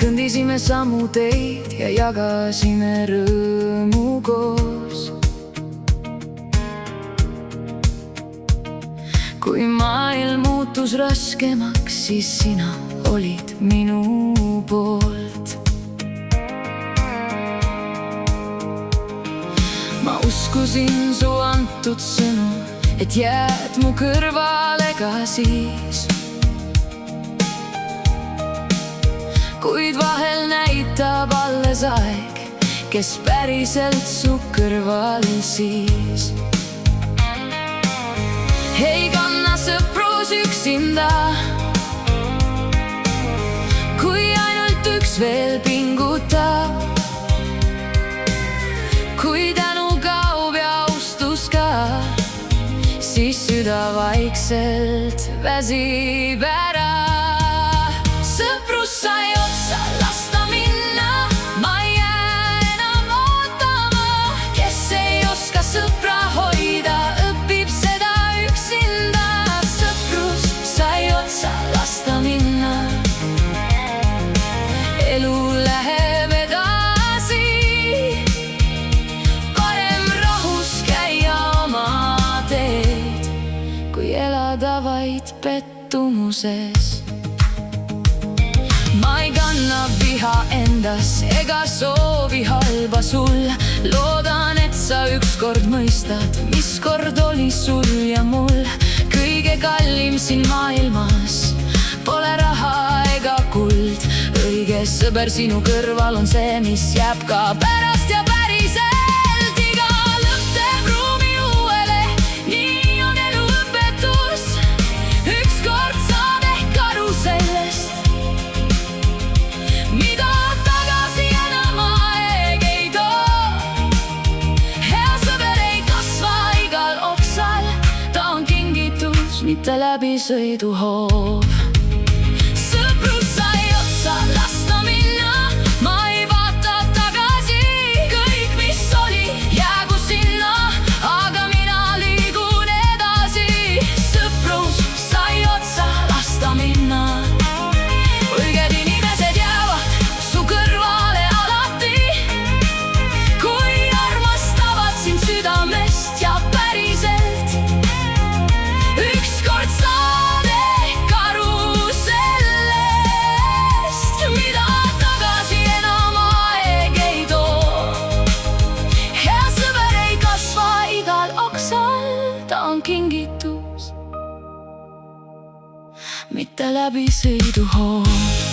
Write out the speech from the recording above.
kõndisime samu teid ja jagasime rõõmu koos. kui maailm muutus raskemaks, siis sina olid minu poolt. ma uskusin su antud sõnu, et jääd mu kõrvale ka siis, kuid vahel näitab alles aeg, kes päriselt su kõrval siis. Ei kanna sõprus üksinda, kui ainult üks veel pingutab. kui tänu kaob ja austus ka, siis süda vaikselt väsib ära. sõprus sai otsa, lasta minna, ma ei jää enam ootama. kes ei oska sõpra hoida, õpib seda üksinda. sõprus sai otsa, lasta minna, elu läheb edasi. parem rahus käia oma teed, kui elada vaid pettumuses. ma ei kanna viha endas ega soovi halba sul. loodan, et sa ükskord mõistad, mis kord oli sul ja mul. kõige kallim siin maailmas pole raha ega kuld. õige sõber sinu kõrval on see, mis jääb ka pärast ja päriselt. iga lõpp teeb ruumi uuele, nii on elu õpetus. ükskord saad ehk aru sellest, mida tagasi enam aeg ei too. hea sõber ei kasva igal oksal, ta on kingitus, mitte läbisõiduhoov. sõprus sai otsa, lasta minna, ma ei vaata tagasi. kõik, mis oli, jäägu sinna, aga mina liigun edasi. sõprus sai otsa, lasta minna, õiged inimesed jäävad su kõrvale alati, kui armastavad sind südamest ja päriselt. ükskord saad ehk aru sellest, mida tagasi enam aeg ei too. hea sõber ei kasva igal oksal, ta on kingitus, mitte läbisõiduhoov.